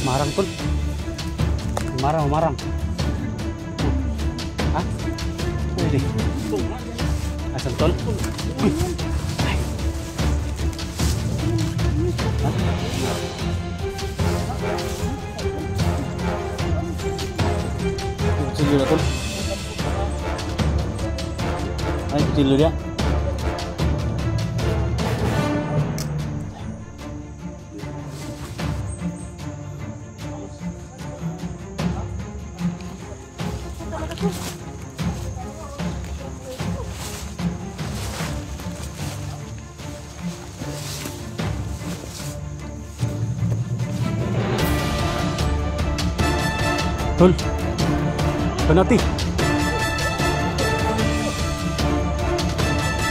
Marang tol. Marang, marang. Ha? Pwede. Asan tol? Uy. Ay. Ha? Kutsilyo na tol. Ay, kutsilyo dia. Tol, penati.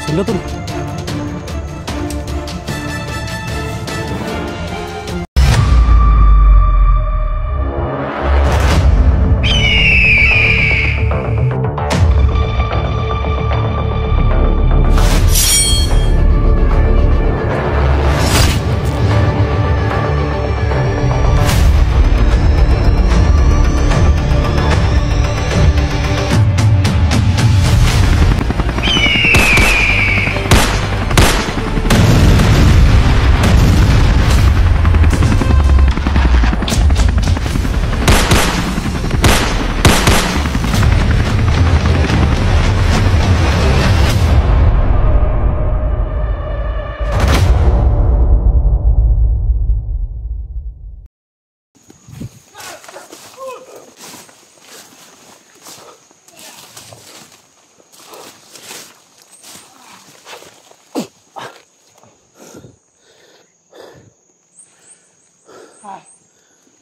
Sudah tol.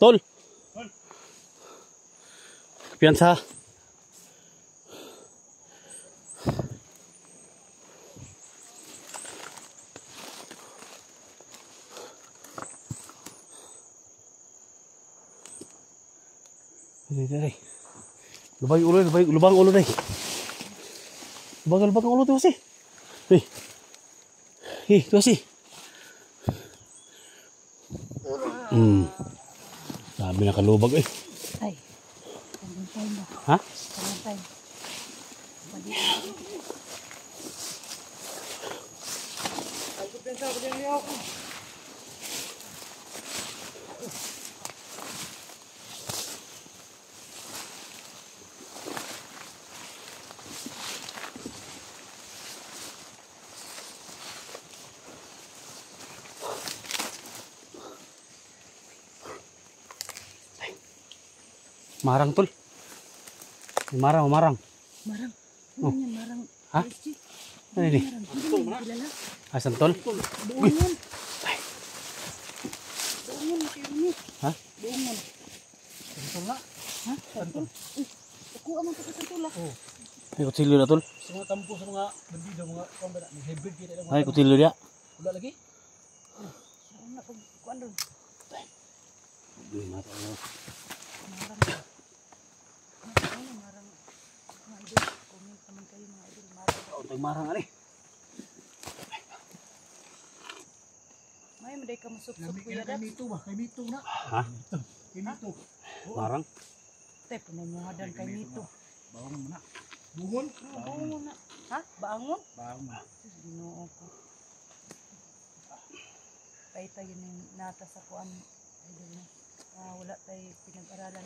Tol. Piansa. Dari. Lubang ulo, lubang ulo deh. Lubang ulo tuh sih. Tuh sih. Dami nakalubag eh. Ay. Kalantay na. Ha? Kalantay. Ay, kupensa ko din niyo ako. Marang tol. Marang. Marang. Oh. Ano yan, marang? Ha? Ano ini? Kilala? Asan tol? Buong yan. Ay. Buong yan, makirinit. Ha? Buong yan. Santol na. Ha? Santol? Ako amang pagkasantol ah. Oh. Ay, kutsilyo na tol. Sa mga kampo, sa mga bandido, mga kambara, may hybrid kita lang. Ay, kutsilyo dia. Wala lagi? Saan na pagkuhan doon? Uy, mata mo. Marang. Ano marang? Mga idol, comment naman kayo mga idol. Marang. Marang ali. May maday ka masupsup Kami kuya kay Dad. Mito ba? Kay Mito na. Ha? Kay Mito. Marang. Tay, pinanyahadan kay Mito. Bawang mo na. Buhon? Bangon na. Ha? Bangon? Bawang mo na. Ginoo ko. Kaya tayo yung nata sa kuan. Idol na. Wala tayo pinag-aralan.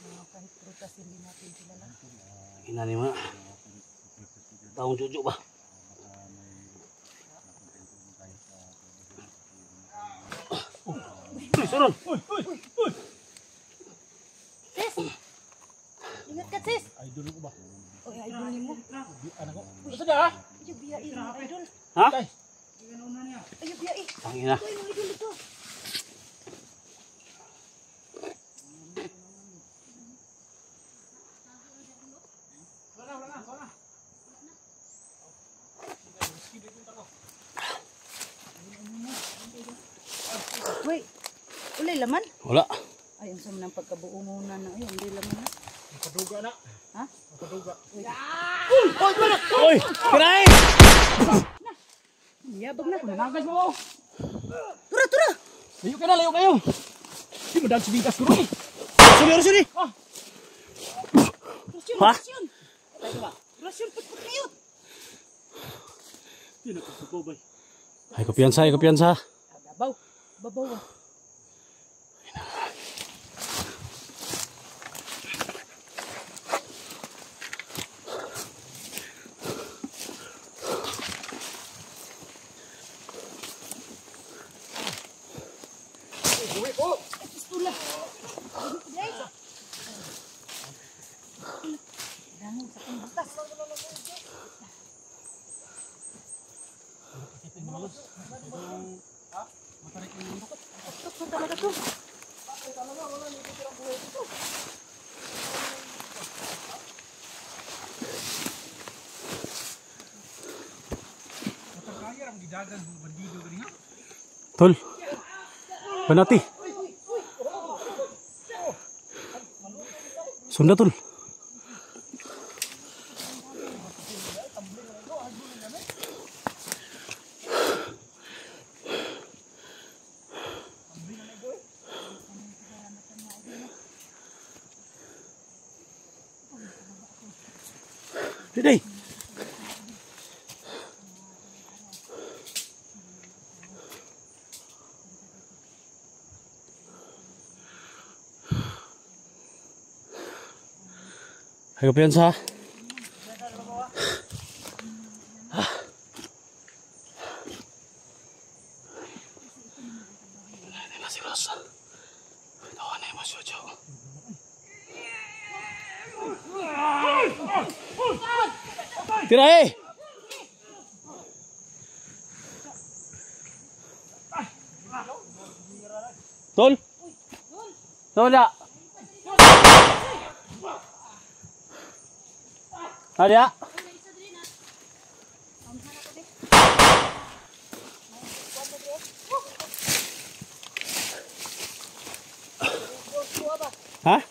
Kahit prutas hindi natin kilala. Inani mo. Taong juju ba? Uy, sunod. Sis! Ingat ka sis! Idol ko ba? Oy, idol ni mo. Anak ko. Basta na ha? Ayaw biyain mo idol. Ha? Ayaw biyain. Tangina. Ito yung idol ito. Wait, ulay laman? Wala. Ay, ang sama ng pagkabuungunan na. Ay, hindi laman na. Nakaduga na. Ha? Nakaduga. Uy! Kirain! Yabag na. Nanagas mo! Tura, tura! Layo ka na, layo kayo! Di mo dahil si bingkas ko ron. Sorry. Ha? Rasyon, putput kayo. Di na kasupo bay. Ay, kumpiyansa. Babaw. Uwi ko. Pistula. Dangon sa kong butas. Ito talaga to. Kaya ang gidagan ng bandido gani ha. Tol. Banati. Sunda, Tol. Diday. Ay, kumpiyansa. Ini masih rasa. Tahu nih masih jauh. Tira Tol. Tol ya. Ada. Hah?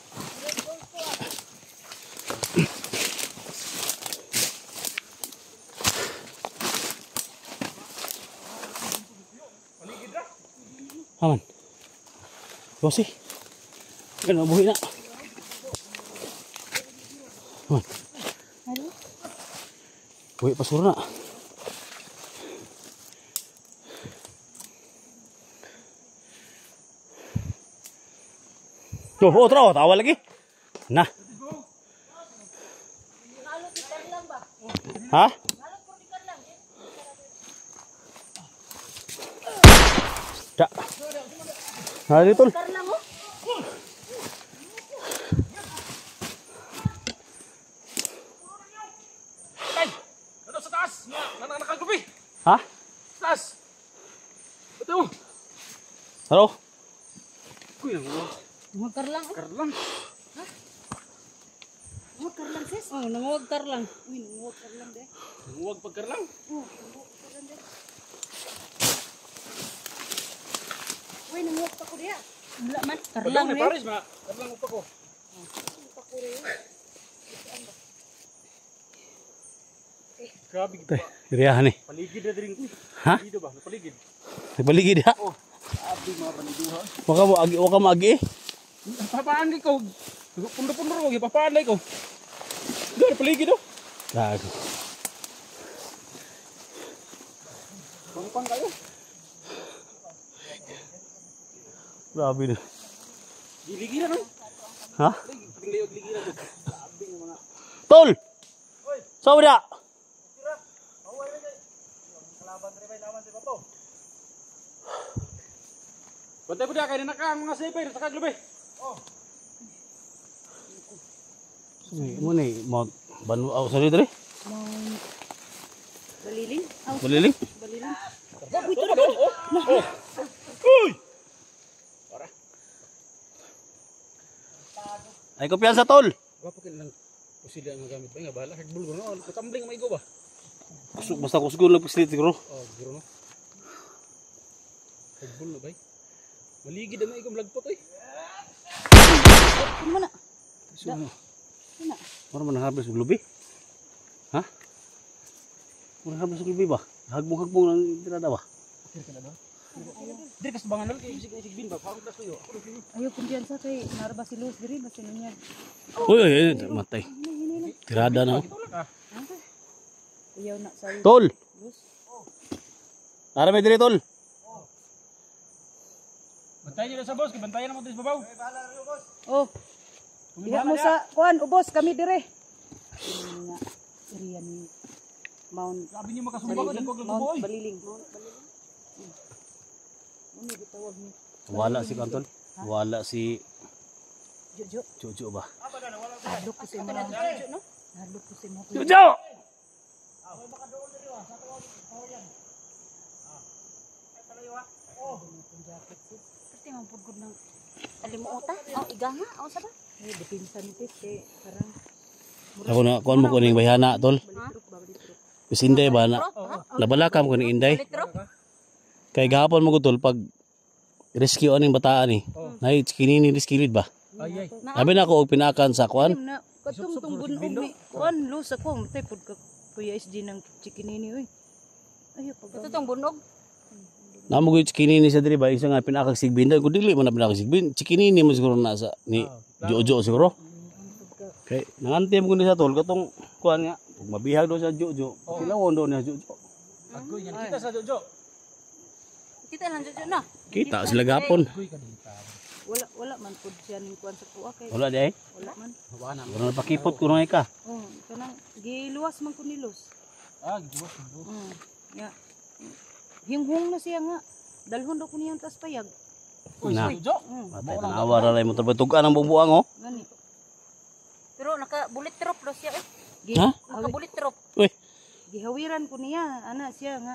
Aman. Bosi. Kan mabuhi na. Aman. Buhi pasur na. Oh, tawa lagi. Nah. Hah? Dak. Hari Tol. Ay, ano sa taas? Nanakal ko bi. Hah? Taas. Betul. Halo. Kuya mo. Karlang. Karlang. Karlang sis. Oh, nanguwag karlang. Uy, nanguwag karlang de. Huwag pagkarlang. Nanguwag karlang de. Uy, nanguwag pa ko diya. Wala man. Karlang Ni de. Paris ma. Karlang pa ko. Grabe kita. Iriyahan ni. Paligid na din ko. Ha? Dito ba? Paligid. Nagbaligid ha. Oh, abi mga bandiduha. Waka mo agi. Papaan di ko. Pundo-pundo ko, papaan di ko. Dito paligid oh. Gago. Pangpang kayo. Grabe na. Giligiran no. Ha? Ligiran to. Sabi ng mga Tol! Saan mo na? kalaban rin lawan si Pato. Bantay po dia kay nakang mga sniper sa kaglubi. Oh. Mo ni mo banu aw sa dito Baliling. Aw, Baliling. baliling. Oh. Uy. Para. Ay kumpiyansa Tol. Wa pa lang pusila nga gamit ba nga bala headball no. Katambling may go ba? Kusog basta kusog lang pislit siguro. Oh, guro no. Headball no bay. Maligid na ikom lagpot oy. Ano na? Suno. Ano? Moro man habis glubi. Ha? Moro habis glubi ba? Hagbong lang tirada ba? Kira ka na ba? Diri kas bangan lol kay isig bin ba. Parang das tuyo. Ayaw kumpiyansa kay naraba si Luz diri basta niya. Uy, matay. Tirada na. Ayaw na sa Tol. Luz. Nara may diri tol. Bantayan niyo sa boss, kay bantayan mo sa babaw. Oh. Diha mo sa kuan ubos kami dire. Ini nga area ni Mount Sabi niyo makasumbag Baliling. ko Mount Baliling. Ano gitawag ni Wala si Kantol. Wala si Jojo? Jojo ba? Hadlok ko si mo. Jojo no? Hadlok ko si mo. Jojo! Kasi ang pugod ng alimuota. Oh, iganga. Oh, saba? Eh, depinsa ni sis. Eh, parang Ako na kuan mo ko ning bayhana tol. balitrok ba? Balitrok. Bis Inday ba na nabalakam ko ning Inday. Kay gahapon mo ko tol pag rescue aning bataan ni. Nay kinini rescue ba? Ay ay. Sabi na ako og pinakan sa kuan. Na, katong bunog mi. Kuan, luz ako. Matay pud ka Kuya SG ng chikinini. Uy. Ayaw pag. Ito tong bunog. Namo gyud kinini sa diri ba isa nga pinakag sigbin kun dili man na pinakag sigbin. Chikinini mo siguro na sa ni Jojo siguro. Kay nangantem ko ni sa tol katong kuan nga ug mabihag do sa Jojo. Tilawon do ni sa Jojo. Agoy yan kita sa Jojo. Kita lang Jojo na. Kita sila gapon. Agoy ka dito. Wala man pud siya ning kuan sa tuwa kay. Wala di ay. Wala man. Hawanan. Wala pakipot ko na ka. Oh, kanang giluwas man ko ni Luz. Ah, giwas mo. Ya. Hinghong na siya nga. Dalhon daw ko niyang tas payag. Uy, Na. Jojo. Matay tanawa ra lay mo tugan ang bubuang oh. Gani. Pero naka bullet drop daw siya eh. Ha? Naka bullet drop. Uy. Gihawiran ko niya ana siya nga.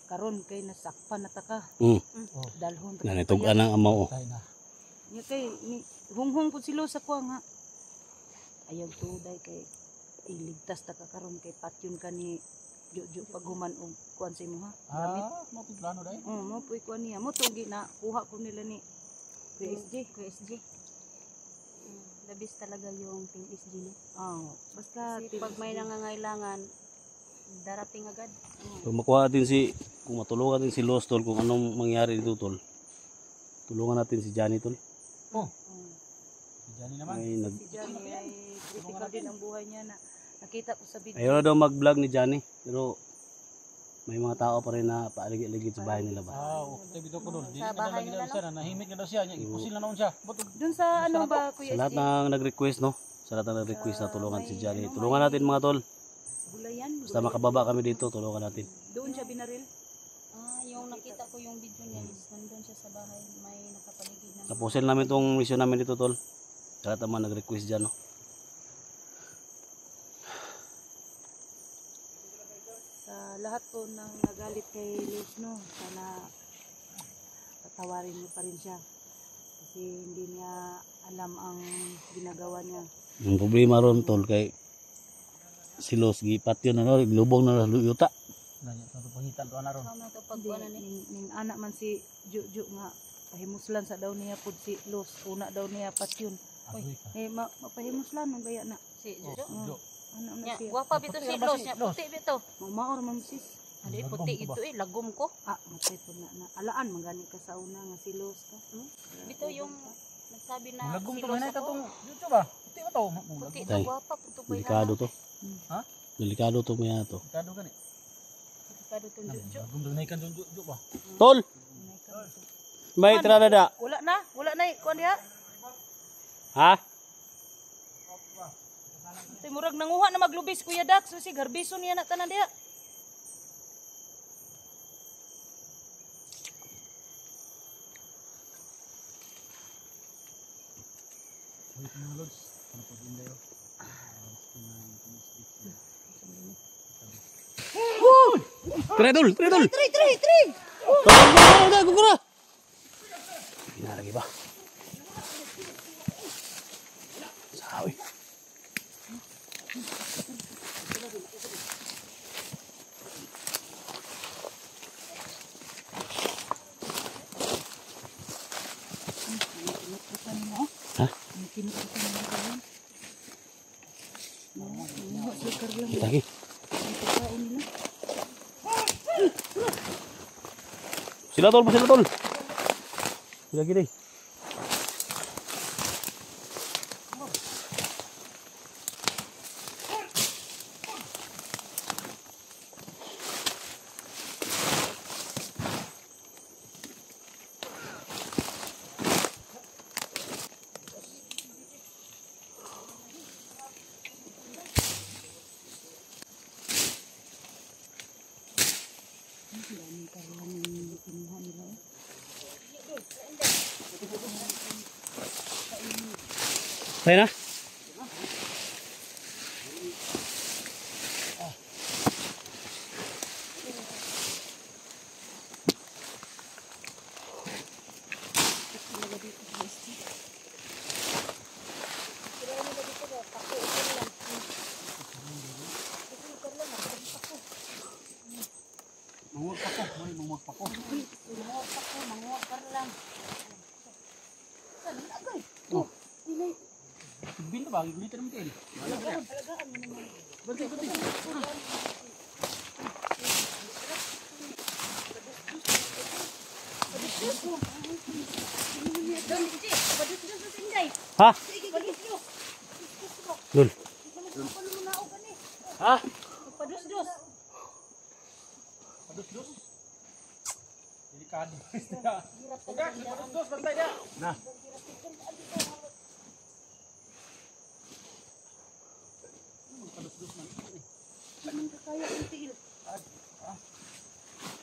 Karon kay nasakpan na taka. Dalhon ta. Nanay tugan ang amaw oh. Tay na. Nya kay ni hunghong pud silo sa kuha nga. Ayaw tuday kay iligtas ta ka karon kay patyon ka ni Jojo paghuman og kuan sa imo ha. Gamit. Mo plano dai. Mo puy kuan niya. Mo tugi na kuha ko nila ni PSG. QSG. Labis talaga yung Team SG no. Basta Kasi pag may nangangailangan, darating agad. Pag makuha natin kung matulungan natin si Los tol kung anong mangyari dito tol. Tulungan natin si Johnny tol. Diyan naman. Ay nag si Johnny ay critical din ang buhay niya na nakita ko sa video. ayaw na daw mag-vlog ni Johnny pero may mga tao pa rin na paaligid-ligid sa bahay nila ba. Ah, okay bito ko dol. Di Sa na bahay lagi nila, daw siya na nahimik na daw siya, nya ipusil na naon siya. Butog. Doon sa ano ba Sa Kuya lahat SG? ng nag-request no. Sa lahat ng nag-request na tulungan si Johnny. Tulungan natin mga tol. Gulayan. Basta makababa kami dito, tulungan natin. Doon siya binaril. Yung nakita ko yung video niya is nandun siya sa bahay, may nakapaligid na. Tapusin namin tong mission namin dito tol. Sa lahat ng mga nag-request dyan no. Sa lahat po ng nagalit kay Luz no, sana patawarin niyo pa rin siya. Kasi hindi niya alam ang ginagawa niya. Yung problema ron tol kay si Los gipat yun ano, lubong na yuta. Nanya to pangitan to ana ron. Ano to Hindi, pag ano ni? ning anak man si Jojo nga pahimuslan sa daw niya pud si Luz. Una daw niya patyon. Agoy ka. Mapahimuslan man gaya na. Si Jojo. Jo. Ano na Nya, siya? guwapa bito si Los, nya puti bito. Mamaor man sis. Adi puti ito eh, lagom ko. Matay po na. Alaan mangani ka sa una nga si Luz ka. Bito yung nagsabi na Lagom si to Los na ako. katong Jojo ba? Puti ba to? Puti Tay. to, guwapa, puto ko Delikado to. Ha? Delikado to maya to. Kado gani. Kado tong Jojo. Lagom daw naikan Jojo ba? Tol! May tirada da. Wala na kuan diha. Ha? Tay murag nanguha na maglubis Kuya Dax, so si garbison niya na tanan diha. Wait mga lods. Ano po din dayo? Tira dul! Tri! Tol! Gugura! Lagi ba? Sawi. Ha? Lagi. Sila tol, sila tol. Sila gini. Tayo na. Bin ba? Gilitan mo kayo. Ha? Dul. Ha? Padus-dus. Padus-dus. Delikado. Uga, padus-dus bantay dia. Nah.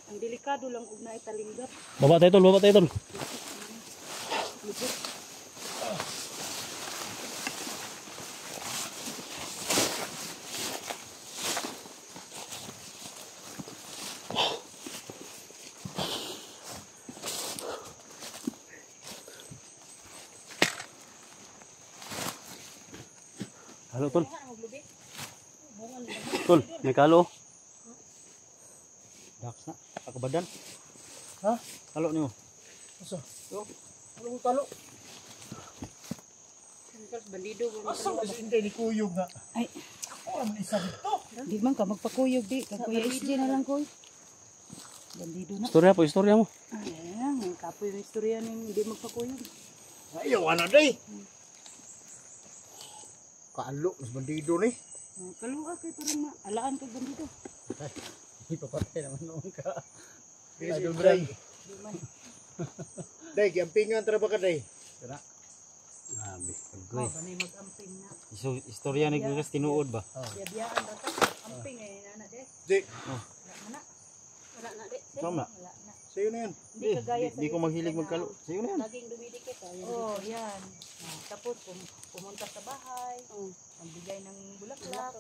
Ang delikado lang ug naay talinggap. Baba tayo tol, baba tayo tol. Halo tol. Tol, may kalo. Daks na, ako badan. Ha? Kalo niyo. Asa? Yo. Ano talo? Bandido ba? Asa ba si Inday ni Kuyog nga? Ay, Ako naman isa dito. di man ka magpakuyog di. Kag kuya SJ na lang koy. Bandido na. Istorya po, istorya mo. Ayan, ang kapoy yung istorya ning hindi magpakuyog. Ayaw ana day. Kaalo mas bandido ni. Kaluwa kay parang maalaan kag bandido. Ipapatay naman noon ka. Idol Bray. Day, gampingan tra ba ka day? Tara. Grabe, Oh, paggoy. banay mag-amping na. Istorya ni Gres tinuod ba? Biyabiyaan ba ka? Amping eh, nana de. Di, Wala na. Wala na de. Tama. Wala na. sa'yo na yan. Hindi kagaya sa Di ko maghilig magkalo. Sa'yo na yan. Laging dumidikit. Oh, yan. Tapos pumunta sa bahay. Nagbigay ng bulaklak.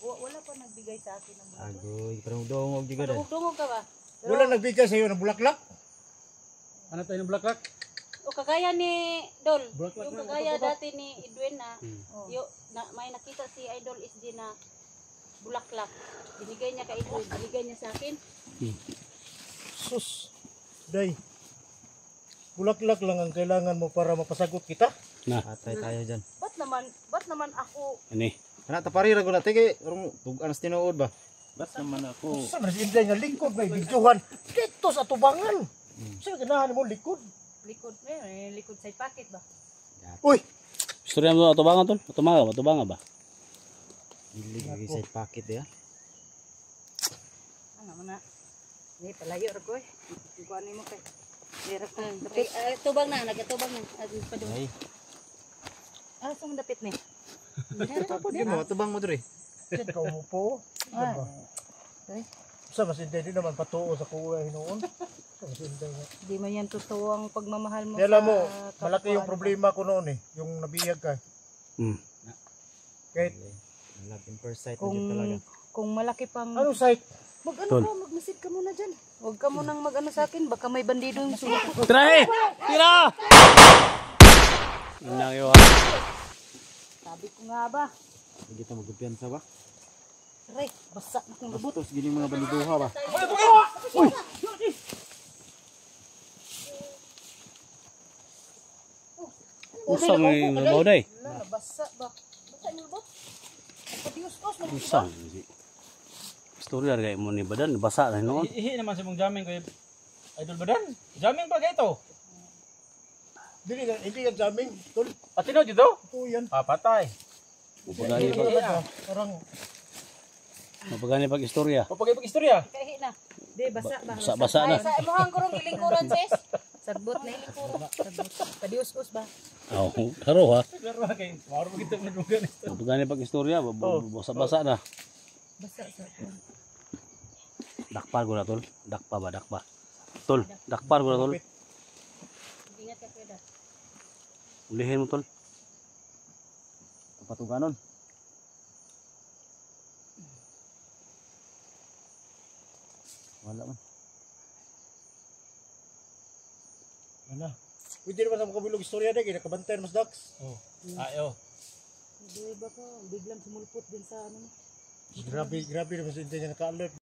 Wala pa nagbigay sa akin ng bulaklak. Agoy, parang dongog juga dan. Tungog ka ba? Wala nagbigay sa'yo ng bulaklak. Ano tayo ng bulaklak? O kagaya ni Dol. Bulaklak Yung na, kagaya bulaklak. dati ni Edwin na, Oh. may nakita si Idol SG na bulaklak. Binigay niya kay Edwin. Binigay niya sa akin. Sus. Day. Bulaklak lang ang kailangan mo para mapasagot kita. Na, atay tayo dyan. Ba't naman ako? Ini. Anak taparira ko na tigay rong tugan sa tinuod ba? Ba't naman ako? Sa mas Inday nga likod may videohan dito sa tubangan. Sino ganahan mo likod? Likod, likod sa packet ba? Uy, Istorya mo atubangan tol? Atubangan ba? Dili lagi sa packet ya. Ano man na? Ni palayo ra ko eh. Kuan mo kay. Dira ko Ay, dapit. tubang na. Nagatubang na. Padung. Ay, Ah, saan dapit ni? di mo tubang mo diri. sid ka mo po. Ah. Sa mas Inday di naman patuo sa kuya hinuon. Sa mas Inday nga. Di man yan totoo ang pagmamahal mo. Di alam mo, sa malaki yung kapwa. problema ko noon eh. Yung nabiyag ka. Hmm. Kahit, Love in first sight Kung, na talaga. kung malaki pang... anong site? Mag-ano Tol. ka, mag-message ka muna dyan. Huwag ka munang mag-ano sa akin, baka may bandido yung sulat. Tirahe! Tira! Inang iyo ha. Sabi ko nga ba, Hindi ta magkumpiyansa ba? Ray, basa na kong lubot. Bastos gini mga bandiduha ba? Usang yung mabaw day. Wala, basa ba? Basa yung lubot. Pagpadius-os, Usang. Istorya rin mo ni badan. Basa na noon. Ihi naman sa mong jamming kayo. Idol Badan. Jamming pa kayo to. Hindi ka jamming, tol. Patino dito? Oo yan. Patay. Parang Mapagani pag istorya. Papagay pag-istorya. Kahi na. Di, basa ba? Basa Ay, na. sa imuhang kurong gilingkuran, sis. Sagbot na. Sagbot. Padius-us ba? Oh, karo ha. Laro kay. Maro kita madugan. Mapagani pag istorya, basa-basa na. Basa sa. Dakpar ko na tol. Dakpa ba, dakpa. Tol, dakpar ko na tol. Ingat ka kuya. Ulihin mo tol. patuganon. Wala man. Ano? Pwede naman sa makabilog istorya na, kinakabantayan mas Dax. Oh. Ayo. Di ba ko? Biglang sumulpot din sa ano. Grabe naman sa hindi niya naka-alert.